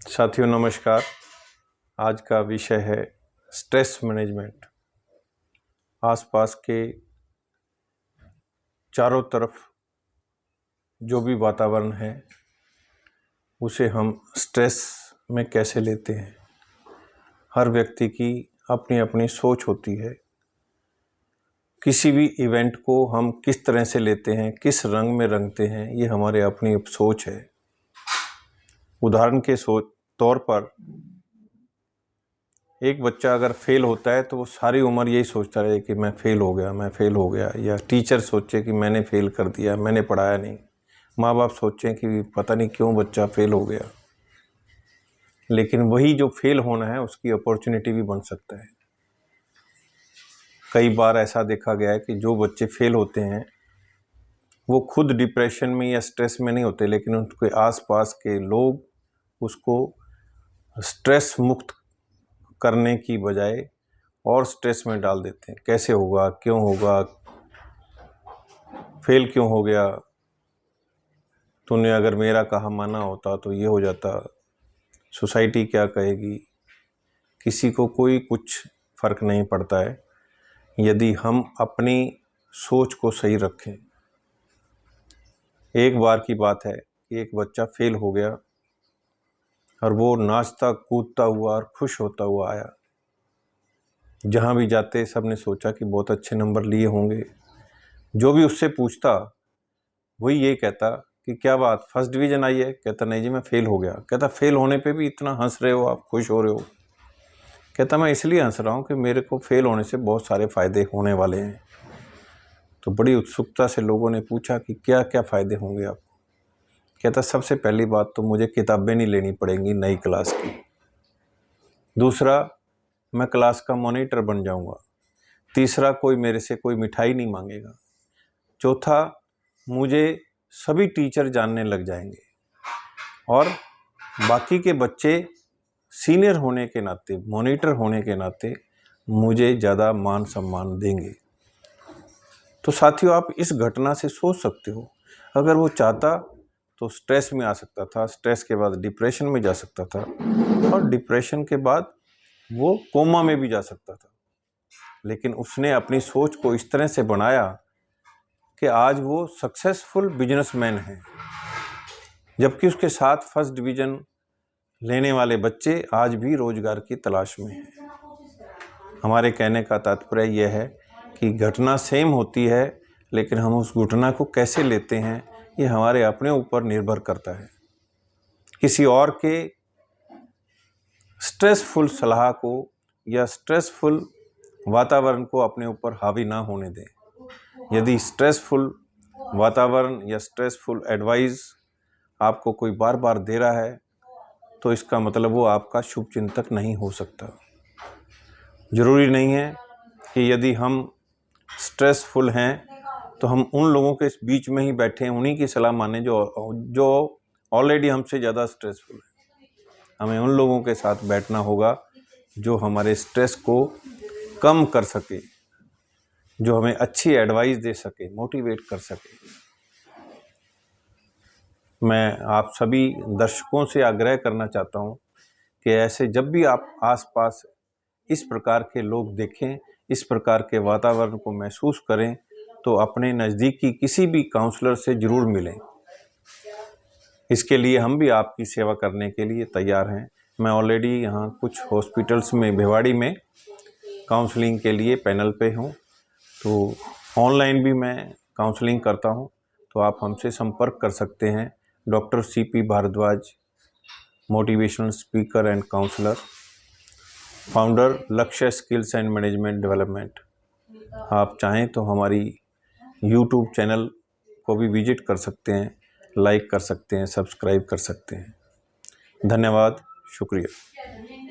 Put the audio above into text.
साथियों नमस्कार। आज का विषय है स्ट्रेस मैनेजमेंट। आसपास के चारों तरफ जो भी वातावरण है उसे हम स्ट्रेस में कैसे लेते हैं। हर व्यक्ति की अपनी अपनी सोच होती है। किसी भी इवेंट को हम किस तरह से लेते हैं, किस रंग में रंगते हैं, ये हमारे अपनी सोच है। उदाहरण के तौर पर एक बच्चा अगर फेल होता है तो वो सारी उम्र यही सोचता रहे कि मैं फेल हो गया, या टीचर सोचे कि मैंने फेल कर दिया, मैंने पढ़ाया नहीं। माँ बाप सोचें कि पता नहीं क्यों बच्चा फेल हो गया। लेकिन वही जो फेल होना है उसकी अपॉर्चुनिटी भी बन सकता है। कई बार ऐसा देखा गया है कि जो बच्चे फेल होते हैं वो खुद डिप्रेशन में या स्ट्रेस में नहीं होते, लेकिन उनके आसपास के लोग उसको स्ट्रेस मुक्त करने की बजाय और स्ट्रेस में डाल देते हैं। कैसे होगा, क्यों होगा, फेल क्यों हो गया, तूने अगर मेरा कहा माना होता तो ये हो जाता, सोसाइटी क्या कहेगी। किसी को कोई कुछ फ़र्क नहीं पड़ता है यदि हम अपनी सोच को सही रखें। एक बार की बात है कि एक बच्चा फेल हो गया और वो नाचता कूदता हुआ और खुश होता हुआ आया। जहाँ भी जाते सब ने सोचा कि बहुत अच्छे नंबर लिए होंगे। जो भी उससे पूछता वही ये कहता कि क्या बात, फर्स्ट डिवीज़न आई है? कहता नहीं जी मैं फ़ेल हो गया। कहता फेल होने पे भी इतना हंस रहे हो आप, खुश हो रहे हो? कहता मैं इसलिए हंस रहा हूँ कि मेरे को फेल होने से बहुत सारे फ़ायदे होने वाले हैं। तो बड़ी उत्सुकता से लोगों ने पूछा कि क्या क्या फ़ायदे होंगे आपको? कहता सबसे पहली बात तो मुझे किताबें नहीं लेनी पड़ेंगी नई क्लास की। दूसरा, मैं क्लास का मॉनिटर बन जाऊँगा। तीसरा, कोई मेरे से कोई मिठाई नहीं मांगेगा। चौथा, मुझे सभी टीचर जानने लग जाएंगे और बाकी के बच्चे सीनियर होने के नाते, मॉनिटर होने के नाते मुझे ज़्यादा मान सम्मान देंगे। तो साथियों, आप इस घटना से सोच सकते हो, अगर वो चाहता तो स्ट्रेस में आ सकता था, स्ट्रेस के बाद डिप्रेशन में जा सकता था और डिप्रेशन के बाद वो कोमा में भी जा सकता था। लेकिन उसने अपनी सोच को इस तरह से बनाया कि आज वो सक्सेसफुल बिजनेसमैन है, जबकि उसके साथ फर्स्ट डिवीज़न लेने वाले बच्चे आज भी रोजगार की तलाश में हैं। हमारे कहने का तात्पर्य यह है कि घटना सेम होती है, लेकिन हम उस घटना को कैसे लेते हैं ये हमारे अपने ऊपर निर्भर करता है। किसी और के स्ट्रेसफुल सलाह को या स्ट्रेसफुल वातावरण को अपने ऊपर हावी ना होने दें। यदि स्ट्रेसफुल वातावरण या स्ट्रेसफुल एडवाइस आपको कोई बार बार दे रहा है तो इसका मतलब वो आपका शुभ चिंतक नहीं हो सकता। ज़रूरी नहीं है कि यदि हम स्ट्रेसफुल हैं तो हम उन लोगों के बीच में ही बैठे हैं, उन्हीं की सलाह माने जो ऑलरेडी हमसे ज़्यादा स्ट्रेसफुल है। हमें उन लोगों के साथ बैठना होगा जो हमारे स्ट्रेस को कम कर सके, जो हमें अच्छी एडवाइस दे सके, मोटिवेट कर सके। मैं आप सभी दर्शकों से आग्रह करना चाहता हूं कि ऐसे जब भी आप आसपास इस प्रकार के लोग देखें, इस प्रकार के वातावरण को महसूस करें, तो अपने नज़दीकी किसी भी काउंसलर से ज़रूर मिलें। इसके लिए हम भी आपकी सेवा करने के लिए तैयार हैं। मैं ऑलरेडी यहाँ कुछ हॉस्पिटल्स में, भिवाड़ी में काउंसलिंग के लिए पैनल पे हूँ, तो ऑनलाइन भी मैं काउंसलिंग करता हूँ। तो आप हमसे संपर्क कर सकते हैं। Doctor CP Bhardwaj, motivational speaker and counsellor, founder Lakshya skills and management development. आप चाहें तो हमारी YouTube चैनल को भी विजिट कर सकते हैं, लाइक कर सकते हैं, सब्सक्राइब कर सकते हैं। धन्यवाद, शुक्रिया।